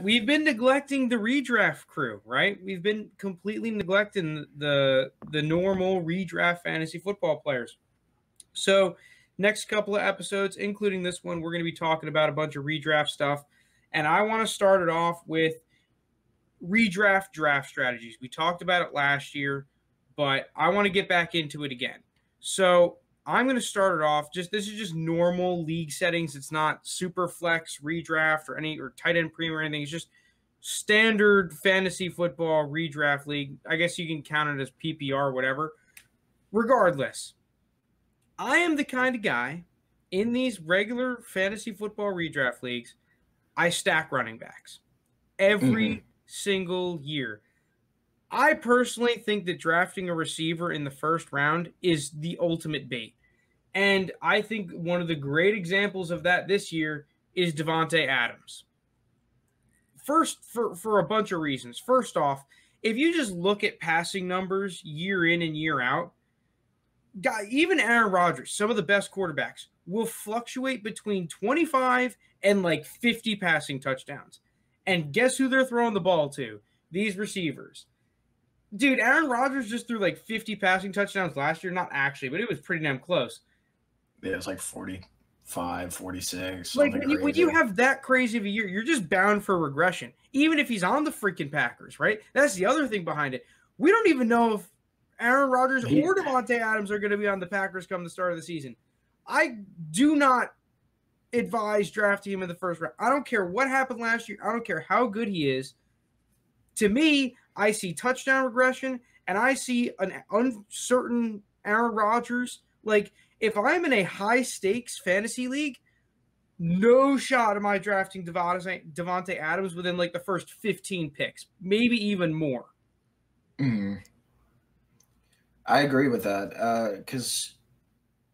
We've been neglecting the redraft crew, right? We've been completely neglecting the normal redraft fantasy football players. So next couple of episodes, including this one, we're going to be talking about a bunch of redraft stuff. And I want to start it off with redraft draft strategies. We talked about it last year, but I want to get back into it again. So I'm going to start it off. This is just normal league settings. It's not super flex redraft or tight end premium or anything. It's just standard fantasy football redraft league. I guess you can count it as PPR or whatever. Regardless, I am the kind of guy in these regular fantasy football redraft leagues, I stack running backs every single year. I personally think that drafting a receiver in the first round is the ultimate bait. And I think one of the great examples of that this year is Davante Adams. First, for a bunch of reasons. First off, if you just look at passing numbers year in and year out, even Aaron Rodgers, some of the best quarterbacks, will fluctuate between 25 and like 50 passing touchdowns. And guess who they're throwing the ball to? These receivers. Dude, Aaron Rodgers just threw like 50 passing touchdowns last year. Not actually, but it was pretty damn close. Yeah, it was like 45, 46. Like when you have that crazy of a year, you're just bound for regression. Even if he's on the freaking Packers, right? That's the other thing behind it. We don't even know if Aaron Rodgers or Davante Adams are going to be on the Packers come the start of the season. I do not advise drafting him in the first round. I don't care what happened last year. I don't care how good he is. To me, I see touchdown regression, and I see an uncertain Aaron Rodgers. Like, if I'm in a high-stakes fantasy league, no shot am I drafting Davante Adams within, like, the first 15 picks, maybe even more. I agree with that because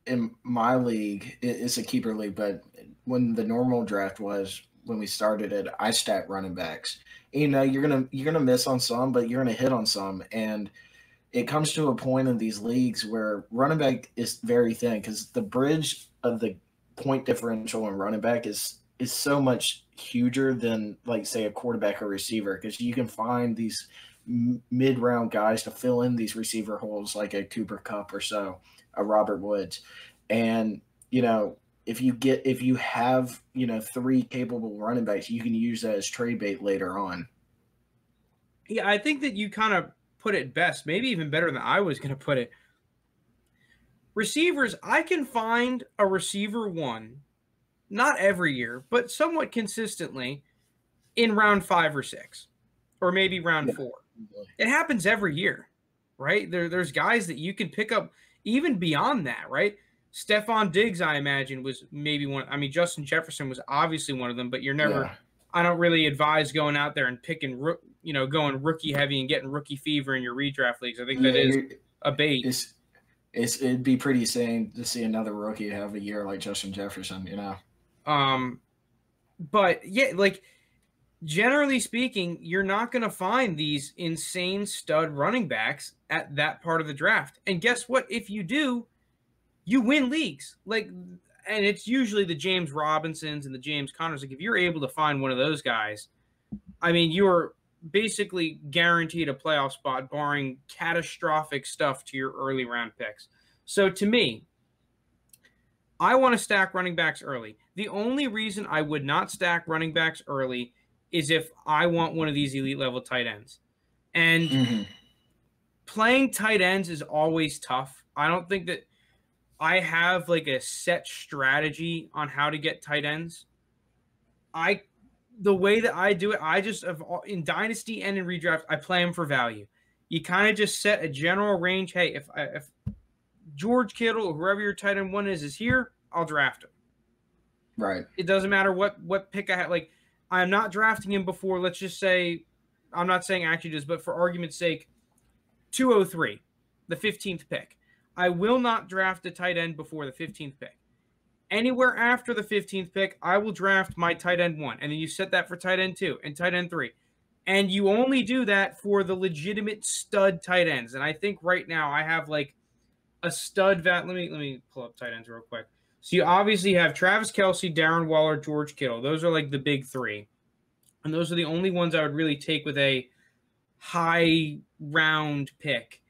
in my league, it's a keeper league, but when the normal draft was, when we started it, I stacked running backs. You know, you're gonna miss on some, but you're gonna hit on some, and it comes to a point in these leagues where running back is very thin because the bridge of the point differential in running back is so much huger than, like, say, a quarterback or receiver, because you can find these mid-round guys to fill in these receiver holes, like a Cooper Kupp or so, a Robert Woods, and you know. If you have, you know, 3 capable running backs, you can use that as trade bait later on. Yeah, I think that you kind of put it best, maybe even better than I was going to put it. Receivers, I can find a receiver one, not every year, but somewhat consistently in round 5 or 6, or maybe round 4. It happens every year, right? There's guys that you can pick up even beyond that, right? Stephon Diggs, I imagine, was maybe one. I mean, Justin Jefferson was obviously one of them, but you're never. Yeah. I don't really advise going out there and picking, going rookie heavy and getting rookie fever in your redraft leagues. I think that is a bait. It'd be pretty insane to see another rookie have a year like Justin Jefferson, you know. But yeah, like generally speaking, you're not going to find these insane stud running backs at that part of the draft. And guess what? If you do, you win leagues. Like, and it's usually the James Robinsons and the James Connors. Like, if you're able to find one of those guys, I mean, you're basically guaranteed a playoff spot, barring catastrophic stuff to your early round picks. So to me, I want to stack running backs early. The only reason I would not stack running backs early is if I want one of these elite level tight ends. And playing tight ends is always tough. I don't think that I have like a set strategy on how to get tight ends. The way that I do it, I just in Dynasty and in Redraft, I play them for value. You kind of just set a general range. Hey, if George Kittle or whoever your tight end one is here, I'll draft him. Right. It doesn't matter what pick I have. Like, I'm not drafting him before, let's just say, I'm not saying actually does, but for argument's sake, 203, the 15th pick. I will not draft a tight end before the 15th pick. Anywhere after the 15th pick, I will draft my tight end 1. And then you set that for tight end 2 and tight end 3. And you only do that for the legitimate stud tight ends. And I think right now I have like a stud let me pull up tight ends real quick. So you obviously have Travis Kelce, Darren Waller, George Kittle. Those are like the big 3. And those are the only ones I would really take with a high round pick.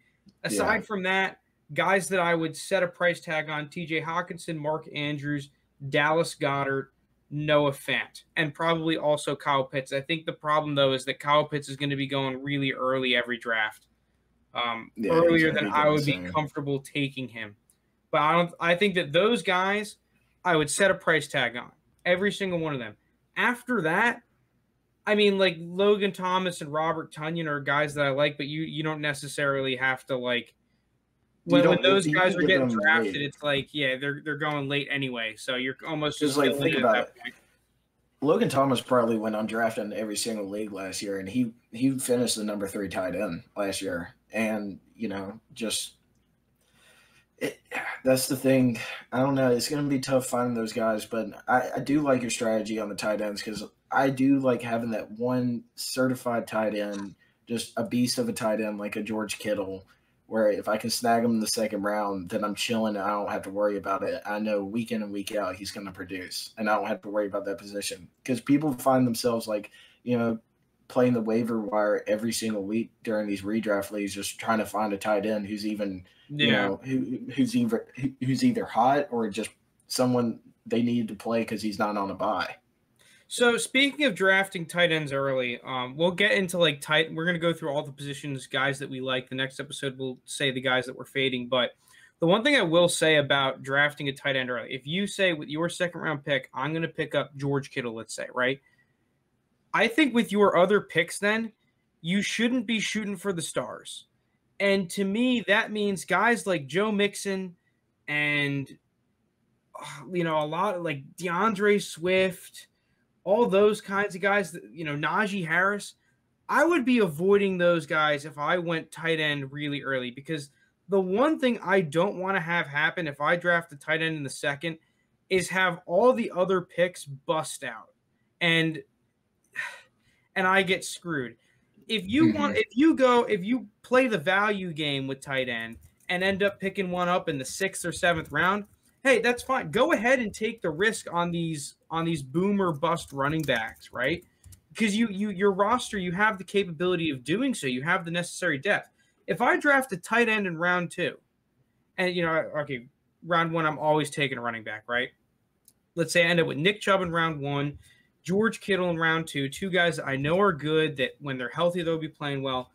Aside from that, guys that I would set a price tag on: TJ Hawkinson, Mark Andrews, Dallas Goedert, Noah Fant, and probably also Kyle Pitts. I think the problem, though, is that Kyle Pitts is going to be going really early every draft, earlier than I would be comfortable taking him. But I think that those guys I would set a price tag on, every single one of them. After that, I mean, like Logan Thomas and Robert Tonyan are guys that I like, but you don't necessarily have to like when those guys are getting drafted. It's like, yeah, they're going late anyway, so you're almost just like, think about it. Logan Thomas probably went undrafted in every single league last year, and he finished the number 3 tight end last year. And that's the thing. I don't know. It's going to be tough finding those guys, but I do like your strategy on the tight ends, because I do like having that one certified tight end, just a beast of a tight end like a George Kittle, where if I can snag him in the second round, then I'm chilling and I don't have to worry about it. I know week in and week out he's going to produce, and I don't have to worry about that position. Because people find themselves like, playing the waiver wire every single week during these redraft leagues, just trying to find a tight end who's even, who's either hot or just someone they need to play because he's not on a bye. So speaking of drafting tight ends early, we'll get into we're going to go through all the positions, guys that we like. The next episode we'll say the guys that we're fading. But the one thing I will say about drafting a tight end early, if you say with your second round pick, I'm going to pick up George Kittle, let's say, right? I think with your other picks, then you shouldn't be shooting for the stars. And to me, that means guys like Joe Mixon and, a lot of like DeAndre Swift, all those kinds of guys, Najee Harris. I would be avoiding those guys if I went tight end really early, because the one thing I don't want to have happen if I draft a tight end in the second is have all the other picks bust out and I get screwed. If you if you play the value game with tight end and end up picking one up in the 6th or 7th round, hey, that's fine. Go ahead and take the risk on these boom or bust running backs, right? Because your roster, you have the capability of doing so. You have the necessary depth. If I draft a tight end in round 2, and round 1, I'm always taking a running back, right? Let's say I end up with Nick Chubb in round 1, George Kittle in round 2, 2 guys that I know are good, that when they're healthy, they'll be playing well.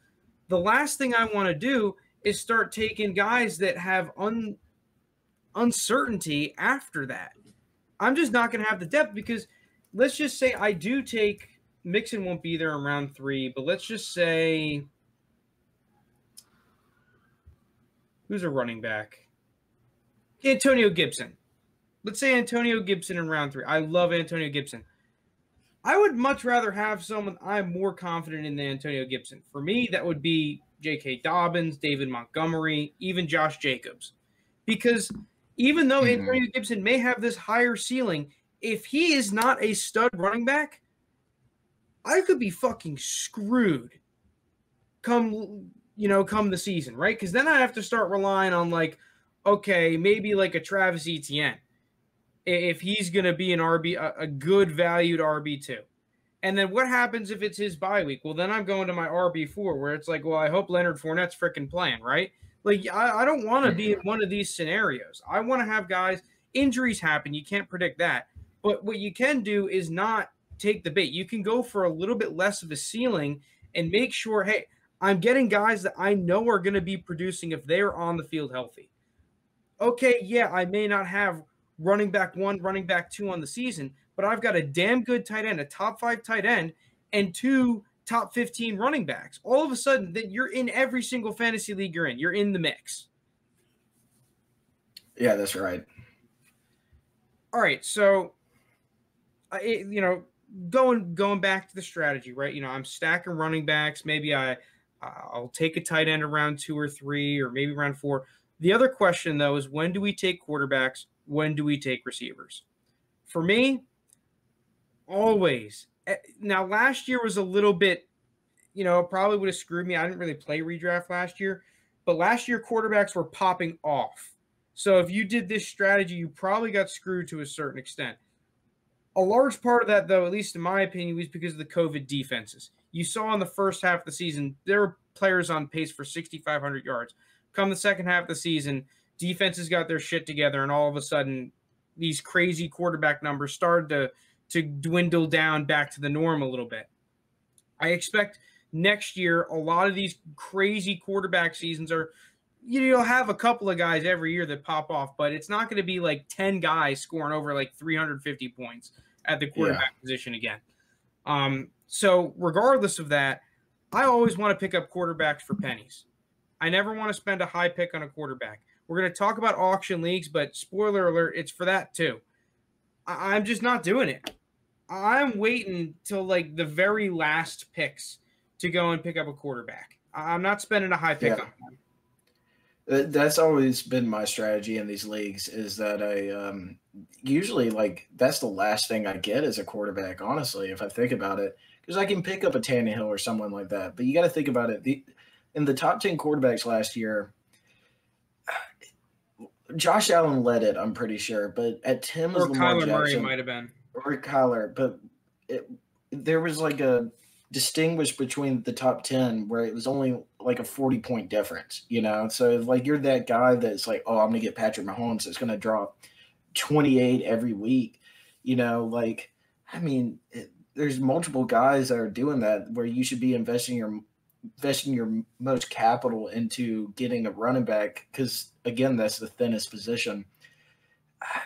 The last thing I want to do is start taking guys that have uncertainty after that. I'm just not going to have the depth, because let's just say I do take Mixon, won't be there in round 3, but let's just say who's a running back? Antonio Gibson. Let's say Antonio Gibson in round 3. I love Antonio Gibson. I would much rather have someone I'm more confident in than Antonio Gibson. For me, that would be J.K. Dobbins, David Montgomery, even Josh Jacobs. Because even though Antonio Gibson may have this higher ceiling, if he is not a stud running back, I could be fucking screwed come the season, right? Because then I have to start relying on maybe like a Travis Etienne, if he's going to be an RB, a good valued RB2. And then what happens if it's his bye week? Well, then I'm going to my RB4, where it's like, well, I hope Leonard Fournette's freaking playing, right? Like, I don't want to be in one of these scenarios. I want to have guys, injuries happen. You can't predict that. But what you can do is not take the bait. You can go for a little bit less of a ceiling and make sure, hey, I'm getting guys that I know are going to be producing if they're on the field healthy. Okay, yeah, I may not have running back 1, running back 2 on the season, but I've got a damn good tight end, a top 5 tight end, and 2 top 15 running backs. All of a sudden, then you're in every single fantasy league you're in. You're in the mix. Yeah, that's right. All right, so going back to the strategy, right? I'm stacking running backs. Maybe I'll take a tight end around 2 or 3, or maybe around 4. The other question, though, is when do we take quarterbacks? When do we take receivers? For me, always. Now, last year was a little bit, probably would have screwed me. I didn't really play redraft last year, but last year quarterbacks were popping off. So if you did this strategy, you probably got screwed to a certain extent. A large part of that, though, at least in my opinion, was because of the COVID defenses. You saw in the first half of the season, there were players on pace for 6,500 yards. Come the second half of the season, defenses got their shit together, and all of a sudden, these crazy quarterback numbers started to dwindle down back to the norm a little bit. I expect next year a lot of these crazy quarterback seasons are, you'll have a couple of guys every year that pop off, but it's not going to be like 10 guys scoring over like 350 points at the quarterback position again. So regardless of that, I always want to pick up quarterbacks for pennies. I never want to spend a high pick on a quarterback. We're going to talk about auction leagues, but spoiler alert, it's for that too. I'm just not doing it. I'm waiting till like the very last picks to go and pick up a quarterback. I'm not spending a high pick on them. That's always been my strategy in these leagues, is that I usually, like, that's the last thing I get as a quarterback, honestly, if I think about it, because I can pick up a Tannehill or someone like that. But you got to think about it. In the top 10 quarterbacks last year, Josh Allen led it, I'm pretty sure. But at 10 was Lamar Kyler Jackson. Murray might have been. Or Kyler. But there was like a distinguish between the top 10 where it was only like a 40-point difference, you know? So like you're that guy that's like, oh, I'm going to get Patrick Mahomes that's going to drop 28 every week, you know? Like, I mean, there's multiple guys that are doing that where you should be investing your most capital into getting a running back, because again, that's the thinnest position.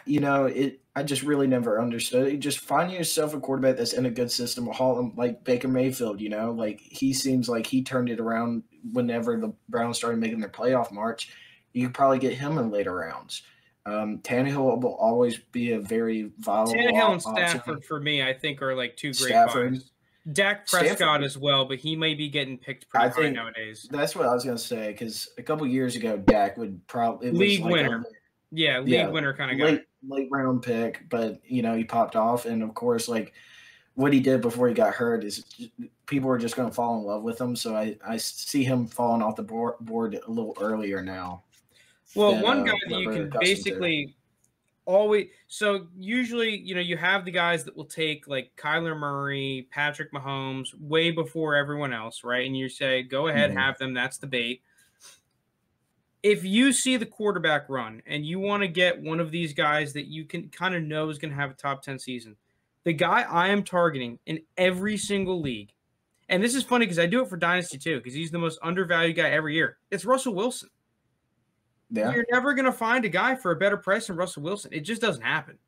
You know, I just really never understood it. Just find yourself a quarterback that's in a good system, like Baker Mayfield, you know, like he seems like he turned it around whenever the Browns started making their playoff march. You could probably get him in later rounds. Tannehill will always be a very viable Tannehill and Stafford option. for me, I think, are like two great buys. Dak Prescott as well, but he may be getting picked pretty high nowadays. That's what I was going to say, because a couple years ago, Dak would probably league winner. League winner kind of guy. Late round pick, but you know, he popped off, and of course, like what he did before he got hurt is people are just going to fall in love with him. So I see him falling off the board a little earlier now. Well, one guy that you can basically always, so usually, you know, you have the guys that will take like Kyler Murray, Patrick Mahomes way before everyone else, right? And you say, go ahead, have them. That's the bait. If you see the quarterback run and you want to get one of these guys that you can kind of know is going to have a top 10 season, the guy I am targeting in every single league, and this is funny because I do it for Dynasty too, because he's the most undervalued guy every year, it's Russell Wilson. Yeah. You're never going to find a guy for a better price than Russell Wilson. It just doesn't happen.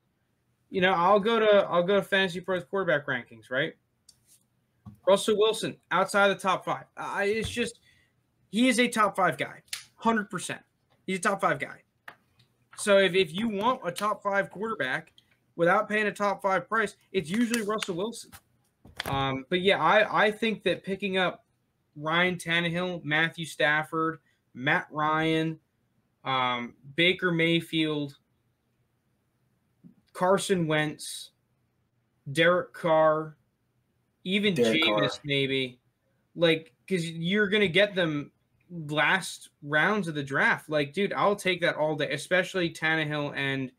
You know, I'll go to Fantasy Pros quarterback rankings, right? Russell Wilson outside the top 5. It's just, he is a top 5 guy. 100%. He's a top 5 guy. So if you want a top 5 quarterback without paying a top 5 price, it's usually Russell Wilson. But yeah, I think that picking up Ryan Tannehill, Matthew Stafford, Matt Ryan, Baker Mayfield, Carson Wentz, Derek Carr, even Jameis maybe, like, because you're going to get them last rounds of the draft. Like, dude, I'll take that all day, especially Tannehill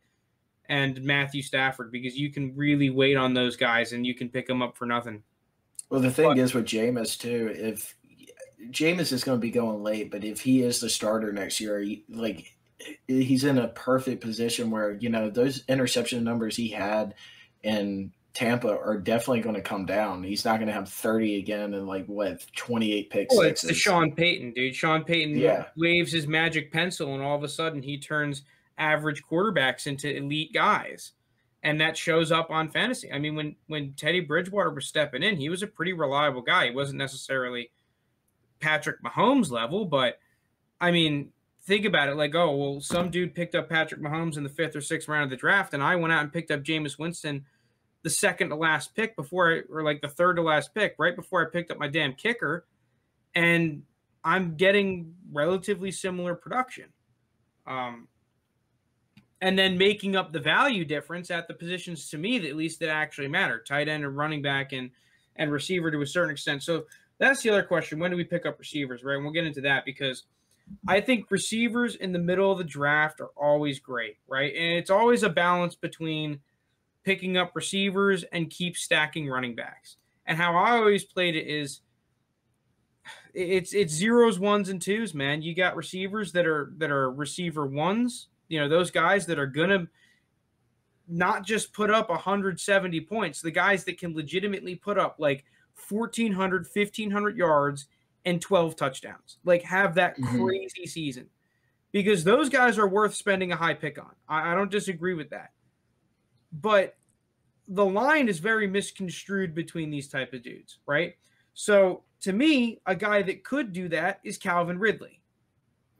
and Matthew Stafford, because you can really wait on those guys and you can pick them up for nothing. Well, the thing is with Jameis too, if Jameis is going to be going late, but if he is the starter next year, like he's in a perfect position where, you know, those interception numbers he had in Tampa are definitely going to come down. He's not going to have 30 again and 28 picks. Well, it's the Sean Payton, dude. Sean Payton waves his magic pencil, and all of a sudden he turns average quarterbacks into elite guys, and that shows up on fantasy. I mean, when Teddy Bridgewater was stepping in, he was a pretty reliable guy. He wasn't necessarily Patrick Mahomes level, but I mean, think about it. Like, oh, well, some dude picked up Patrick Mahomes in the 5th or 6th round of the draft, and I went out and picked up Jameis Winston the 2nd to last pick the 3rd to last pick, right before I picked up my damn kicker, and I'm getting relatively similar production. And then making up the value difference at the positions to me that at least that actually matter, tight end and running back and receiver to a certain extent. So that's the other question. When do we pick up receivers, right? And we'll get into that because I think receivers in the middle of the draft are always great, right? And it's always a balance between picking up receivers and keep stacking running backs. And how I always played it is it's zeros, ones, and twos, man. You got receivers that are receiver ones, those guys that are gonna not just put up 170 points, the guys that can legitimately put up like 1,400, 1,500 yards and 12 touchdowns, like have that crazy season, because those guys are worth spending a high pick on. I don't disagree with that. But the line is very misconstrued between these type of dudes, right? So to me, a guy that could do that is Calvin Ridley.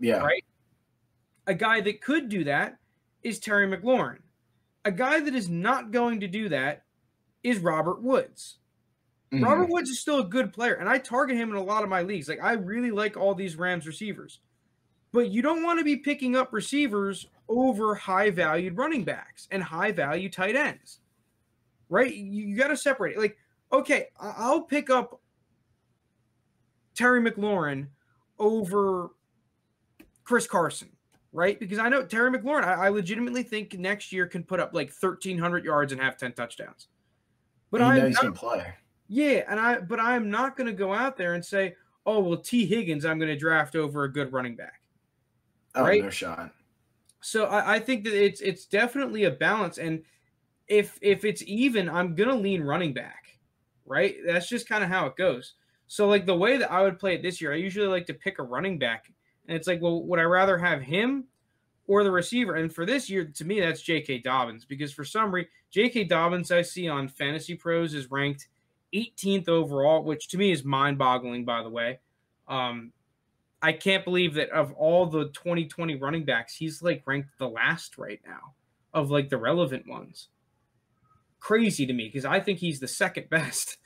Yeah. Right? A guy that could do that is Terry McLaurin. A guy that is not going to do that is Robert Woods. Robert Woods is still a good player, and I target him in a lot of my leagues. Like, I really like all these Rams receivers. But you don't want to be picking up receivers over high-valued running backs and high-value tight ends, right? You got to separate it. Like, okay, I'll pick up Terry McLaurin over Chris Carson, right? Because I know Terry McLaurin, I legitimately think next year can put up like 1,300 yards and have 10 touchdowns. But I know he's going to play. Yeah, but I'm not going to go out there and say, oh, well, T. Higgins I'm going to draft over a good running back. Oh, right? No shot. So I think that it's definitely a balance. And if it's even, I'm going to lean running back, right? That's just kind of how it goes. So, like, the way that I would play it this year, I usually like to pick a running back. And it's like, well, would I rather have him or the receiver? And for this year, to me, that's J.K. Dobbins. Because for some reason, J.K. Dobbins I see on Fantasy Pros is ranked 18th overall, which to me is mind-boggling, by the way. I can't believe that of all the 2020 running backs, he's like ranked the last right now of like the relevant ones. Crazy to me, because I think he's the second best.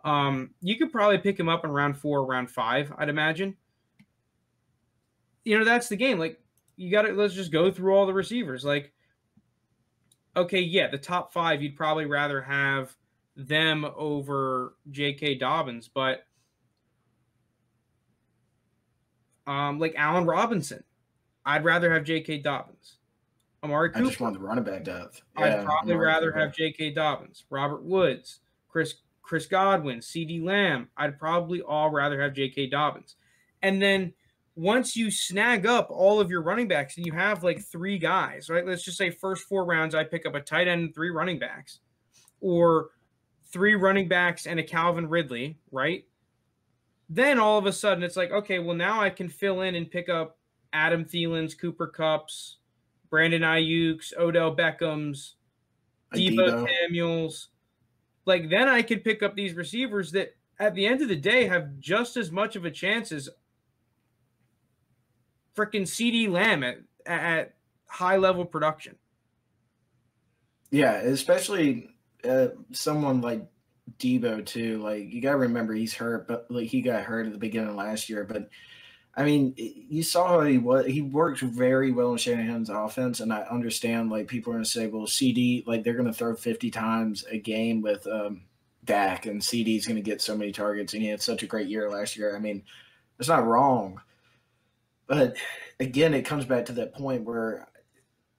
You could probably pick him up in round 4, round 5, I'd imagine. That's the game. Like, let's just go through all the receivers. Like, okay, yeah, the top 5, you'd probably rather have them over J.K. Dobbins, but like Allen Robinson, I'd rather have J.K. Dobbins. Amari Cooper, I just want the running back depth. I'd probably rather have J.K. Dobbins. Robert Woods, Chris Godwin, C.D. Lamb, I'd probably all rather have J.K. Dobbins. And then once you snag up all of your running backs and you have like 3 guys, right? Let's just say first 4 rounds, I pick up a tight end and 3 running backs, or 3 running backs and a Calvin Ridley, right? Then all of a sudden it's like, okay, well, now I can fill in and pick up Adam Thielen's, Cooper Kupp's, Brandon Ayuk's, Odell Beckham's, Deebo Samuel's. Like, then I could pick up these receivers that at the end of the day have just as much of a chance as freaking C.D. Lamb at high level production. Yeah, especially someone like Deebo too. Like, you gotta remember he's hurt, but like he got hurt at the beginning of last year. But I mean, you saw how he was. He works very well in Shanahan's offense, and I understand like people are gonna say, well, CD, like they're gonna throw 50 times a game with Dak, and CD's gonna get so many targets, and he had such a great year last year. I mean, it's not wrong, but again, it comes back to that point where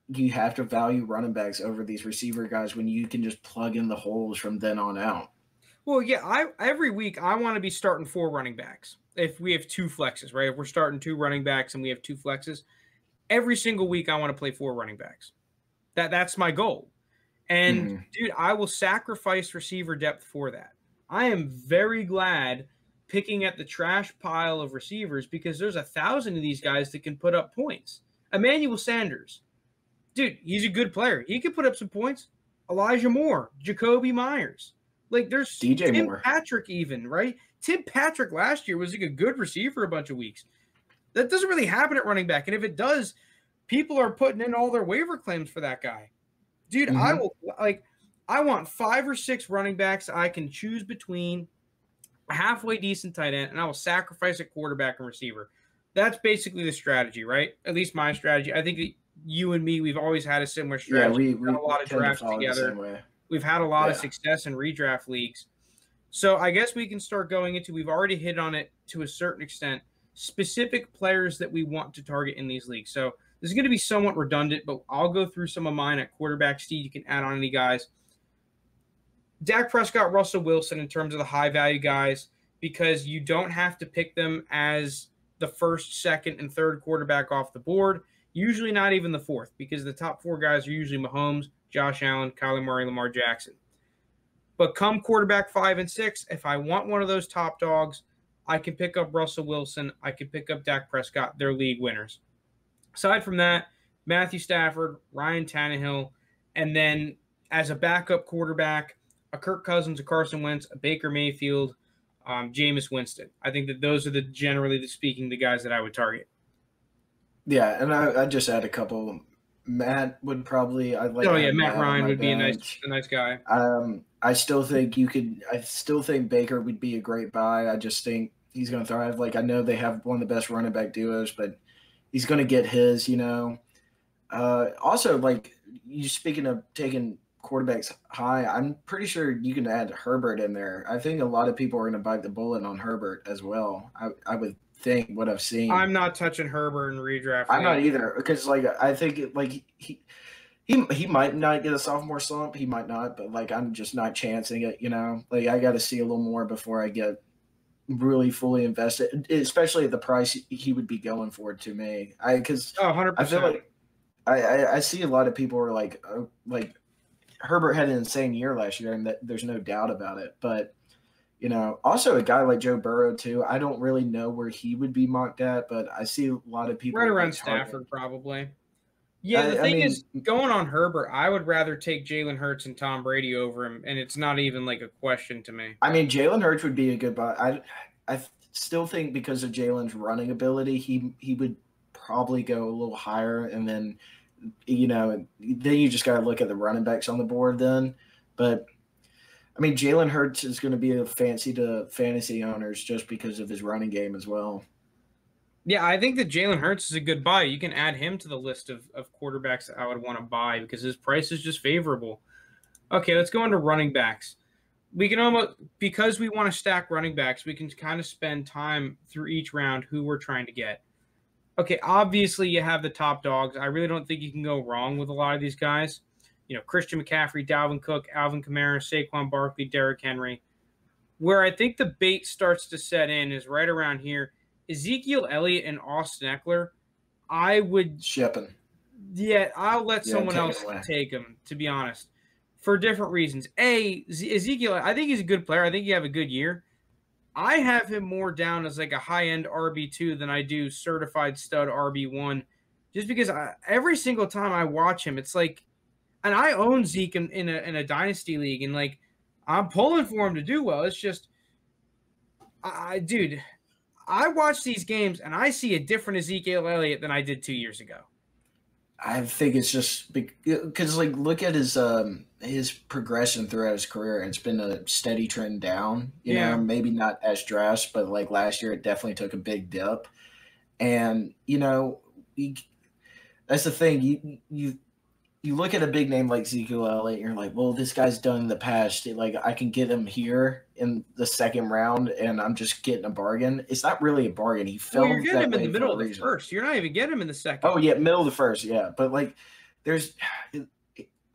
you have to value running backs over these receiver guys when you can just plug in the holes from then on out. Well, yeah, every week I want to be starting 4 running backs. If we have 2 flexes, right? If we're starting 2 running backs and we have 2 flexes, every single week I want to play 4 running backs. That's my goal. And dude, I will sacrifice receiver depth for that. I am very glad picking at the trash pile of receivers, because there's 1,000 of these guys that can put up points. Emmanuel Sanders, dude, he's a good player. He could put up some points. Elijah Moore, Jacoby Myers. Like, there's DJ Tim Moore. Patrick even, right? Tim Patrick last year was like a good receiver a bunch of weeks. That doesn't really happen at running back. And if it does, people are putting in all their waiver claims for that guy. Dude, I want 5 or 6 running backs I can choose between, a halfway decent tight end, and I will sacrifice a quarterback and receiver. That's basically the strategy, right? At least my strategy. I think that you and me, we've always had a similar strategy. Yeah, we've done a lot of drafts together. We've had a lot of success in redraft leagues. So I guess we can start going into, we've already hit on it to a certain extent, specific players that we want to target in these leagues. So this is going to be somewhat redundant, but I'll go through some of mine at quarterback. Steed, you can add on any guys. Dak Prescott, Russell Wilson in terms of the high value guys, because you don't have to pick them as the first, second, and third quarterback off the board. Usually not even the fourth, because the top four guys are usually Mahomes, Josh Allen, Kyler Murray, Lamar Jackson. But come quarterback 5 and 6, if I want one of those top dogs, I can pick up Russell Wilson. I can pick up Dak Prescott. They're league winners. Aside from that, Matthew Stafford, Ryan Tannehill, and then as a backup quarterback, a Kirk Cousins, a Carson Wentz, a Baker Mayfield, Jameis Winston. I think that those are generally speaking the guys that I would target. Yeah, and I just add a couple. Matt would probably. I'd like. Oh yeah, Matt Ryan would be a nice guy. I still think you could. I still think Baker would be a great buy. I just think he's going to thrive. Like I know they have one of the best running back duos, but he's going to get his. Also, like you speaking of taking quarterbacks high, I'm pretty sure you can add Herbert in there. I think a lot of people are going to bite the bullet on Herbert as well. I would think what I've seen. I'm not touching Herbert in redraft. I'm not either because like I think he might not get a sophomore slump. He might not, but like I'm just not chancing it. Like I got to see a little more before I get really fully invested, especially at the price he would be going for to me. 100%. I feel like I see a lot of people are like Herbert had an insane year last year, and that there's no doubt about it. But also a guy like Joe Burrow too. I don't really know where he would be mocked at, but I see a lot of people right around Stafford probably. Yeah, the thing is, going on Herbert, I would rather take Jalen Hurts and Tom Brady over him, and it's not even like a question to me. I mean, Jalen Hurts would be a good buy. I still think because of Jalen's running ability, he would probably go a little higher, and then then you just got to look at the running backs on the board then. But I mean, Jalen Hurts is going to be a fancy to fantasy owners just because of his running game as well. Yeah, I think that Jalen Hurts is a good buy. You can add him to the list of quarterbacks that I would want to buy because his price is just favorable. Okay, let's go into running backs. We can almost, because we want to stack running backs, we can kind of spend time through each round who we're trying to get. Okay, obviously you have the top dogs. I really don't think you can go wrong with a lot of these guys. Christian McCaffrey, Dalvin Cook, Alvin Kamara, Saquon Barkley, Derrick Henry. Where I think the bait starts to set in is right around here. Ezekiel Elliott and Austin Eckler, I would shipping. Yeah, I'll let someone else take him, to be honest, for different reasons. Ezekiel, I think he's a good player. I think he have a good year. I have him more down as like a high-end RB2 than I do certified stud RB1, just because every single time I watch him, it's like, and I own Zeke in a dynasty league, and like I'm pulling for him to do well. It's just, dude, I watch these games and I see a different Ezekiel Elliott than I did 2 years ago. I think it's just because, like, look at his progression throughout his career. It's been a steady trend down. You know, maybe not as drastic, but like last year, it definitely took a big dip. And that's the thing. You look at a big name like Ezekiel Elliott, you're like, well, this guy's done in the past. Like, I can get him here in the second round, and I'm just getting a bargain. It's not really a bargain. He fell. Well, you're getting him in the middle of the first. You're not even getting him in the second. Oh yeah, middle of the first, yeah. But like,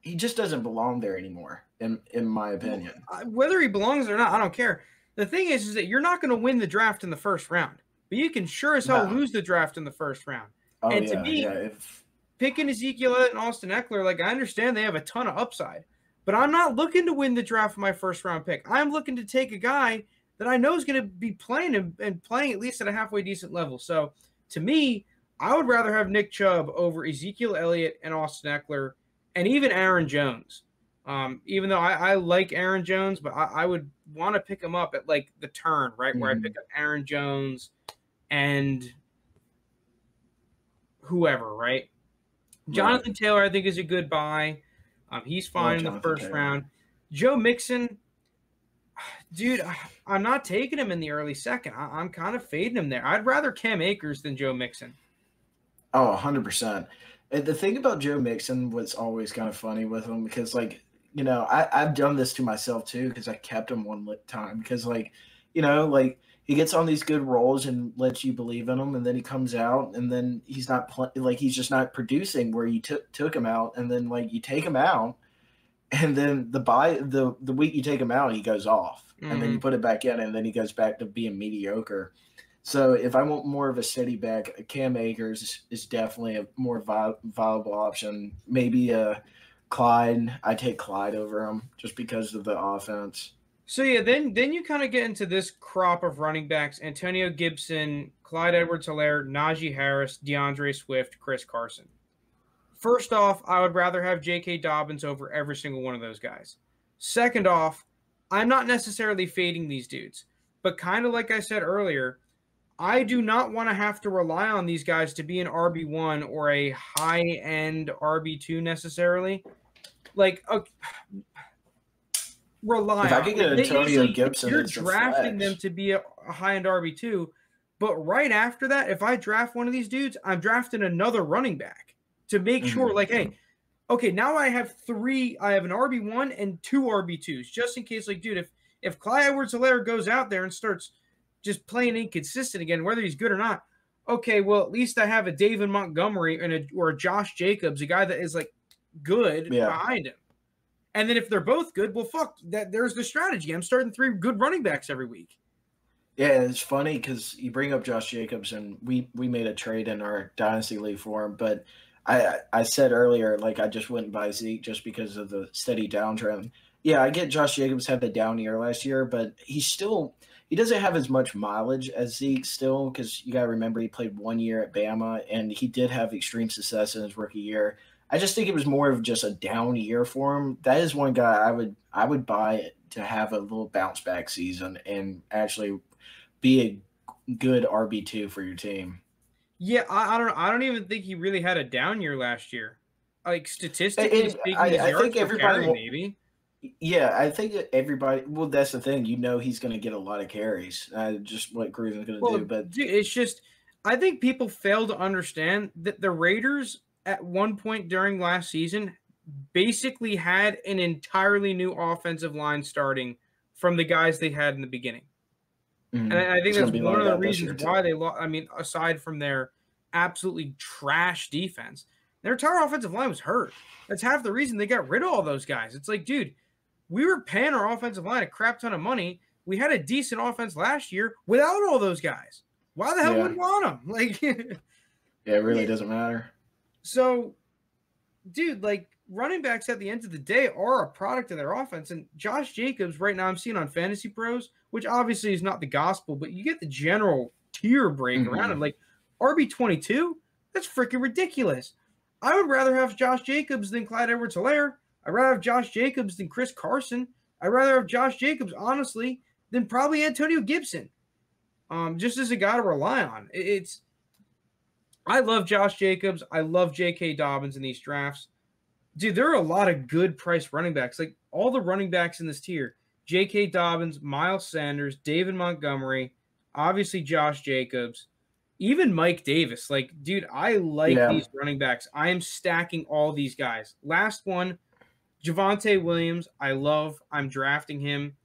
he just doesn't belong there anymore, in my opinion. Whether he belongs or not, I don't care. The thing is that you're not going to win the draft in the first round, but you can sure as hell lose the draft in the first round. Oh, and to me, picking Ezekiel and Austin Eckler, like I understand they have a ton of upside, but I'm not looking to win the draft with my first round pick. I'm looking to take a guy that I know is going to be playing and playing at least at a halfway decent level. So to me, I would rather have Nick Chubb over Ezekiel Elliott and Austin Eckler and even Aaron Jones. Even though I like Aaron Jones, but I would want to pick him up at like the turn, right? Where I pick up Aaron Jones and whoever, right? Jonathan Taylor, I think, is a good buy. He's fine in the first round. Joe Mixon, dude, I'm not taking him in the early second. I'm kind of fading him there. I'd rather Cam Akers than Joe Mixon. Oh, 100%. The thing about Joe Mixon was always kind of funny with him because, like, I've done this to myself too because I kept him one time because, like, he gets on these good roles and lets you believe in him, and then he comes out, and then he's not he's just not producing where you took him out, and then like you take him out, and then the week you take him out, he goes off, and then you put it back in, and then he goes back to being mediocre. So if I want more of a steady back, Cam Akers is definitely a more viable option. Maybe Clyde. I take Clyde over him just because of the offense. So yeah, then you kind of get into this crop of running backs: Antonio Gibson, Clyde Edwards-Helaire, Najee Harris, DeAndre Swift, Chris Carson. First off, I would rather have J.K. Dobbins over every single one of those guys. Second off, I'm not necessarily fading these dudes, but kind of like I said earlier, I do not want to have to rely on these guys to be an RB1 or a high-end RB2 necessarily. Like, rely If I on. could get Antonio Gibson, you're it's drafting flex. them to be a high-end RB2, but right after that, if I draft one of these dudes, I'm drafting another running back to make sure, like, hey, okay, now I have three. I have an RB1 and two RB2s, just in case, like, dude, if Clyde Edwards-Helaire goes out there and starts just playing inconsistent again, whether he's good or not, okay, well, at least I have a David Montgomery or a Josh Jacobs, a guy that is, like, good behind him. And then if they're both good, well, fuck, there's the strategy. I'm starting three good running backs every week. Yeah, it's funny because you bring up Josh Jacobs, and we made a trade in our Dynasty League for him, but I said earlier, like, I just wouldn't buy Zeke just because of the steady downtrend. Yeah, I get Josh Jacobs had the down year last year, but he doesn't have as much mileage as Zeke still, because you got to remember he played 1 year at Bama, and he did have extreme success in his rookie year. I just think it was more of just a down year for him. That is one guy I would buy to have a little bounce back season and actually be a good RB2 for your team. Yeah, I don't even think he really had a down year last year. Like, statistically speaking, I think everybody maybe. Yeah, I think that everybody. Well, that's the thing. He's going to get a lot of carries. Just what Gruden's going to do. But dude, it's just, I think people fail to understand that the Raiders at one point during last season basically had an entirely new offensive line starting from the guys they had in the beginning. And I think that's one of the reasons why they lost. I mean, aside from their absolutely trash defense, their entire offensive line was hurt. That's half the reason they got rid of all those guys. It's like, dude, we were paying our offensive line a crap ton of money. We had a decent offense last year without all those guys. Why the hell would we want them? Like, yeah, it really doesn't matter. So, dude, like, running backs at the end of the day are a product of their offense. And Josh Jacobs right now I'm seeing on Fantasy Pros, which obviously is not the gospel, but you get the general tier break around him. Like, RB22, that's freaking ridiculous. I would rather have Josh Jacobs than Clyde Edwards-Helaire. I'd rather have Josh Jacobs than Chris Carson. I'd rather have Josh Jacobs, honestly, than probably Antonio Gibson. Just as a guy to rely on. I love Josh Jacobs. I love J.K. Dobbins in these drafts. Dude, there are a lot of good price running backs. Like, all the running backs in this tier, J.K. Dobbins, Miles Sanders, David Montgomery, obviously Josh Jacobs, even Mike Davis. Like, dude, I like these running backs. I am stacking all these guys. Last one, Javonte Williams, I love. I'm drafting him.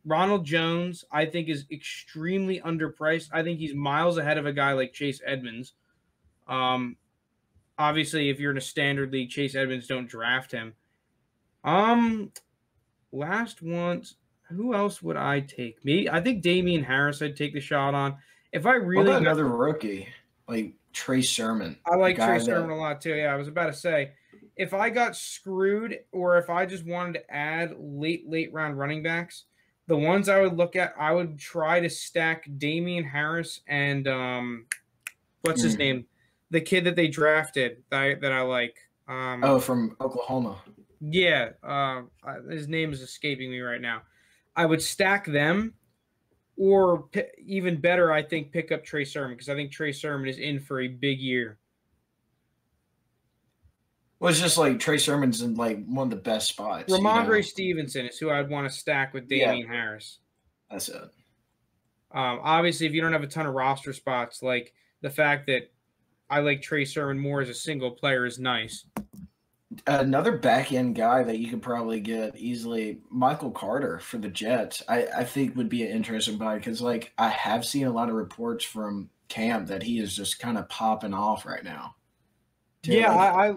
Ronald Jones, I think, is extremely underpriced. I think he's miles ahead of a guy like Chase Edmonds. Obviously, if you're in a standard league, Chase Edmonds, don't draft him. Last ones, who else would I take? Me, I think Damian Harris I'd take the shot on. If I really what about another rookie like Trey Sermon? I like Trey Sermon a lot too. Yeah, I was about to say, if I got screwed or if I just wanted to add late round running backs, the ones I would look at, I would try to stack Damian Harris and what's his name? The kid that they drafted that I like. From Oklahoma. Yeah, his name is escaping me right now. I would stack them, or even better, I think pick up Trey Sermon, because I think Trey Sermon is in for a big year. Well, it's just like Trey Sermon's in like one of the best spots. Ramondre Stevenson is who I'd want to stack with Damian Harris. That's it. Obviously, if you don't have a ton of roster spots, like the fact that I like Trey Sermon more as a single player is nice. Another back-end guy that you could probably get easily, Michael Carter for the Jets, I think would be an interesting buy, because, like, I have seen a lot of reports from camp that he is just kind of popping off right now. Yeah,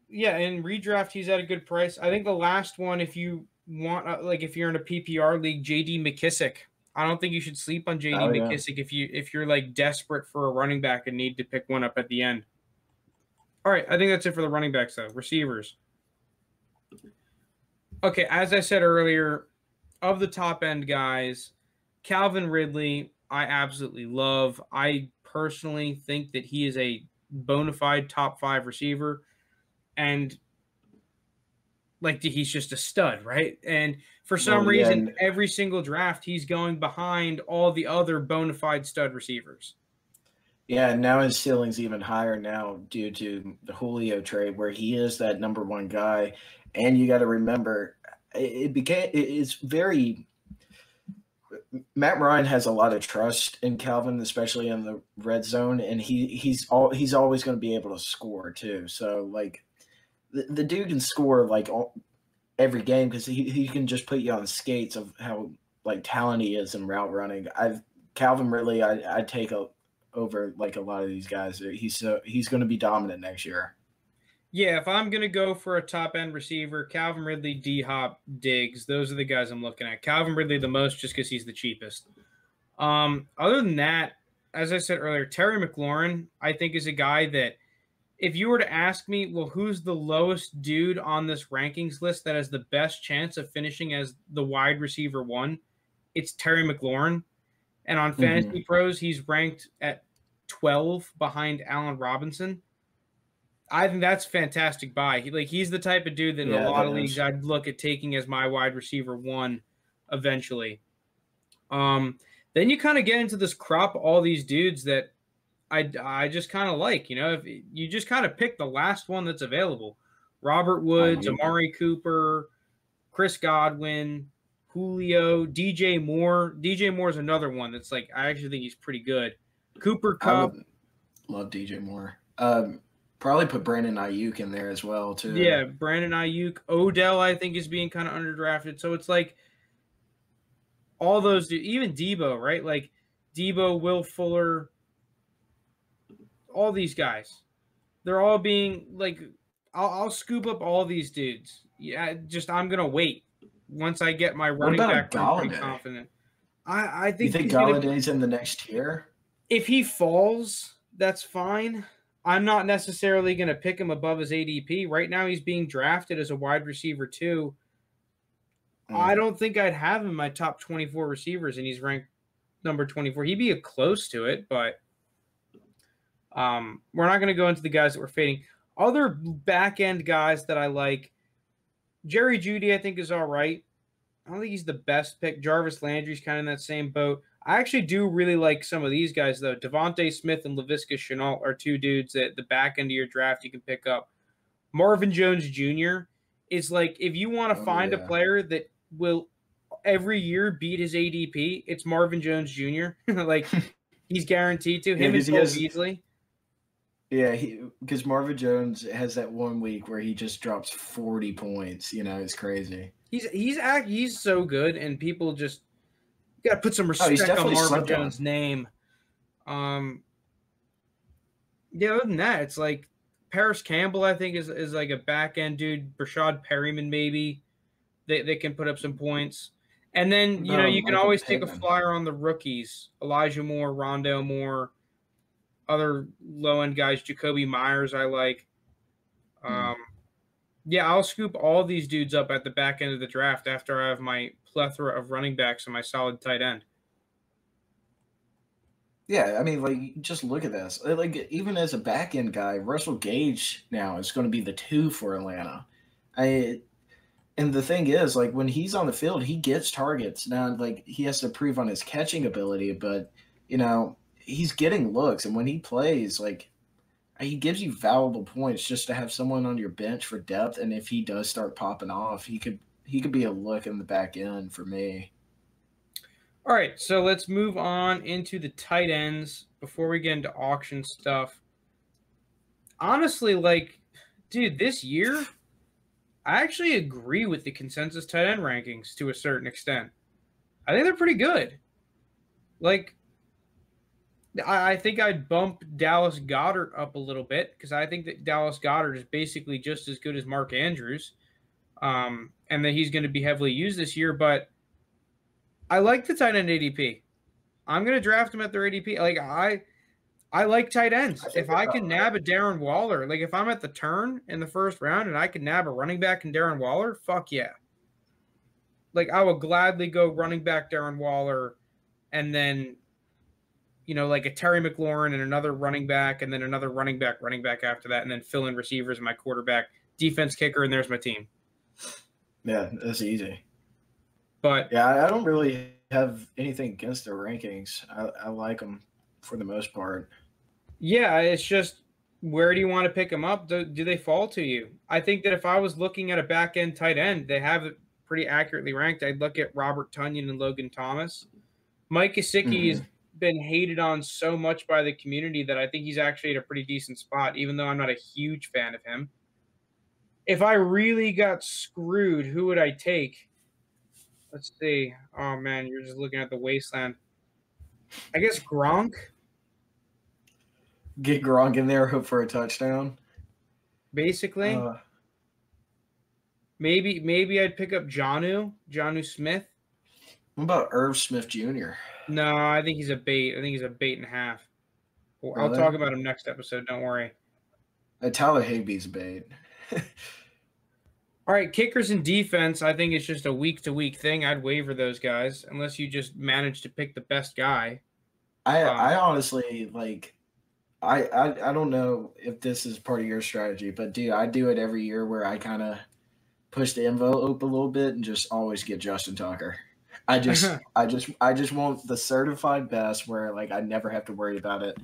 Yeah, in redraft, he's at a good price. I think the last one, if you want, like if you're in a PPR league, JD McKissick. I don't think you should sleep on JD Oh yeah. McKissick if you're like desperate for a running back and need to pick one up at the end. All right, I think that's it for the running backs though. Receivers. Okay, as I said earlier, of the top end guys, Calvin Ridley, I absolutely love. I personally think that he is a bona fide top 5 receiver, and like he's just a stud, right? And for some Well, yeah, reason, and every single draft, he's going behind all the other bona fide stud receivers. yeah, and now his ceiling's even higher now due to the Julio trade, where he is that number one guy. And you got to remember, it's very. Matt Ryan has a lot of trust in Calvin, especially in the red zone, and he's always going to be able to score too. So like, the dude can score like every game because he can just put you on skates of how like talent he is in route running. Calvin Ridley, I take over like a lot of these guys. He's going to be dominant next year. Yeah, if I'm gonna go for a top end receiver, Calvin Ridley, D Hop, Diggs, those are the guys I'm looking at. Calvin Ridley the most just because he's the cheapest. Other than that, as I said earlier, Terry McLaurin, I think, is a guy that if you were to ask me, well, who's the lowest dude on this rankings list that has the best chance of finishing as the wide receiver 1, it's Terry McLaurin. And on Fantasy Pros, he's ranked at 12 behind Allen Robinson. I think that's fantastic buy. He's the type of dude that in a lot of leagues I'd look at taking as my wide receiver 1 eventually. Then you kind of get into this crop of all these dudes that I just kind of like, if you just kind of pick the last one that's available. Robert Woods, Amari Cooper, Chris Godwin, Julio, DJ Moore. DJ Moore is another one that's like, I actually think he's pretty good. Cooper Kupp. I would love DJ Moore. Probably put Brandon Ayuk in there as well too. Yeah, Brandon Ayuk. Odell, I think, is being kind of underdrafted. So it's like all those, even Debo, right? Like Debo, Will Fuller, all these guys. They're all being like, I'll scoop up all these dudes. Yeah, I'm gonna wait once I get my running back. I'm pretty confident. I think you think Galladay's in the next tier. If he falls, that's fine. I'm not necessarily going to pick him above his ADP. Right now, he's being drafted as a wide receiver 2. I don't think I'd have him in my top 24 receivers, and he's ranked number 24. He'd be close to it, but we're not going to go into the guys that we're fading. Other back-end guys that I like, Jerry Jeudy, I think, is all right. I don't think he's the best pick. Jarvis Landry's kind of in that same boat. I actually do really like some of these guys, though. Devontae Smith and Laviska Shenault are 2 dudes that the back end of your draft you can pick up. Marvin Jones Jr. is like, if you want to find a player that will every year beat his ADP, it's Marvin Jones Jr. Like, he's guaranteed to. Him and Cole Beasley. Yeah, because Marvin Jones has that one week where he just drops 40 points. It's crazy. He's so good, and people just got to put some respect on Marvin Jones' name. Yeah, other than that, it's like Paris Campbell, I think, is like a back-end dude. Brashad Perryman, maybe. They can put up some points. And then, you can always take a flyer on the rookies. Elijah Moore, Rondale Moore, other low-end guys. Jacoby Myers I like. Yeah, I'll scoop all these dudes up at the back end of the draft after I have my plethora of running backs and my solid tight end. Yeah, I mean, like, just look at this. Like, even as a back end guy, Russell Gage now is going to be the 2 for Atlanta. And the thing is, like, when he's on the field, he gets targets. Now, like, he has to prove on his catching ability, but, he's getting looks. And when he plays, like, he gives you valuable points just to have someone on your bench for depth. And if he does start popping off, he could be a look in the back end for me. All right, so let's move on into the tight ends before we get into auction stuff. Honestly, like, dude, this year, I actually agree with the consensus tight end rankings to a certain extent. I think they're pretty good. Like, I think I'd bump Dallas Goedert up a little bit because I think that Dallas Goedert is basically just as good as Mark Andrews, and that he's going to be heavily used this year. But I like the tight end ADP. I'm going to draft him at their ADP. Like I like tight ends. I think If you're I about can right. nab a Darren Waller, like if I'm at the turn in the first round and I can nab a running back in Darren Waller, fuck yeah. Like I will gladly go running back Darren Waller and then like a Terry McLaurin and another running back and then another running back after that, and then fill in receivers and my quarterback, defense, kicker, and there's my team. Yeah, that's easy. But Yeah, I don't really have anything against their rankings. I like them for the most part. yeah, it's just where do you want to pick them up? Do they fall to you? I think that if I was looking at a back end tight end, they have it pretty accurately ranked. I'd look at Robert Tonyan and Logan Thomas. Mike Gesicki has Hmm. been hated on so much by the community that I think he's actually at a pretty decent spot, even though I'm not a huge fan of him. If I really got screwed, who would I take? Let's see. Oh man, you're just looking at the wasteland. I guess Gronk, Get Gronk in there, hope for a touchdown. basically. Uh, Maybe I'd pick up Jonu Smith. what about Irv Smith Jr.? No, I think he's a bait. I think he's a bait and a half. Well, I'll Really? talk about him next episode. Don't worry. Tyler Higbee's a bait. All right, kickers and defense. I think it's just a week to week thing. I'd waiver those guys unless you just manage to pick the best guy. I honestly like. I don't know if this is part of your strategy, but dude, I do it every year where I kind of push the envelope a little bit and just always get Justin Tucker. I just want the certified best where like I never have to worry about it.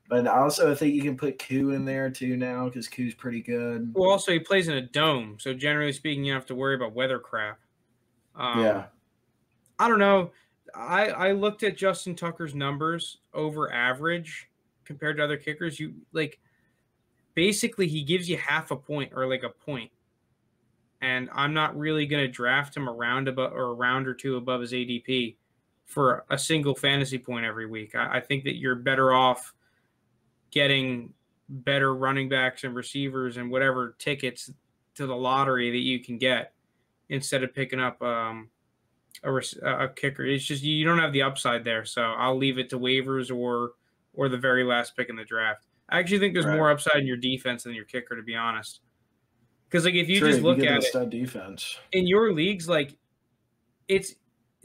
But I also think you can put Koo in there too now because Koo's pretty good. Well, also he plays in a dome, so generally speaking, you don't have to worry about weather crap. Yeah. I don't know. I looked at Justin Tucker's numbers over average compared to other kickers. You like basically he gives you half a point or like a point, and I'm not really going to draft him around above or a round or two above his ADP for a single fantasy point every week. I think that you're better off getting better running backs and receivers and whatever tickets to the lottery that you can get instead of picking up a kicker. It's just you don't have the upside there, so I'll leave it to waivers or the very last pick in the draft. I actually think there's Right. more upside in your defense than your kicker, to be honest. Because like if you True. just If you look get at the it stud defense. in your leagues, like it's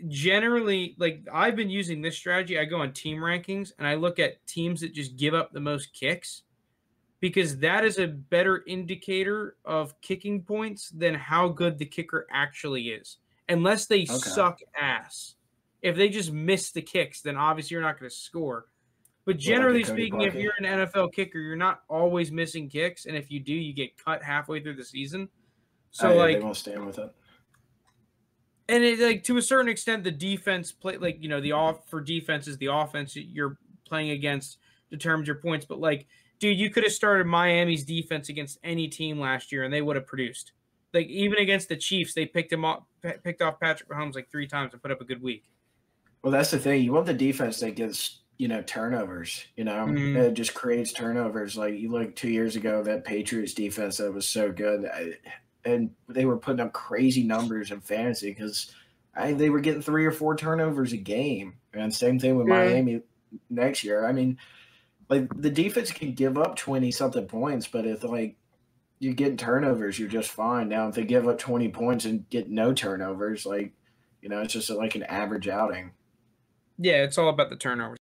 generally like I've been using this strategy. I go on team rankings and I look at teams that just give up the most kicks because that is a better indicator of kicking points than how good the kicker actually is. Unless they Okay. suck ass. If they just miss the kicks, then obviously you're not going to score. But What, like a generally Cody speaking, if Parkey? you're an NFL kicker, you're not always missing kicks, and if you do, you get cut halfway through the season. Oh So yeah, they like, won't stand with it. and it like to a certain extent, the defense play like the off for defenses, the offense you're playing against determines your points. But like, dude, you could have started Miami's defense against any team last year, and they would have produced. Like even against the Chiefs, they picked off Patrick Mahomes like 3 times and put up a good week. Well, that's the thing. You want the defense that gets turnovers. Mm-hmm. It just creates turnovers. Like you look 2 years ago, that Patriots defense that was so good, and they were putting up crazy numbers in fantasy because they were getting 3 or 4 turnovers a game. And same thing with Yeah. Miami next year. I mean, like the defense can give up 20 something points, but if like you're getting turnovers, you're just fine. Now, if they give up 20 points and get no turnovers, like it's just like an average outing. Yeah, it's all about the turnovers.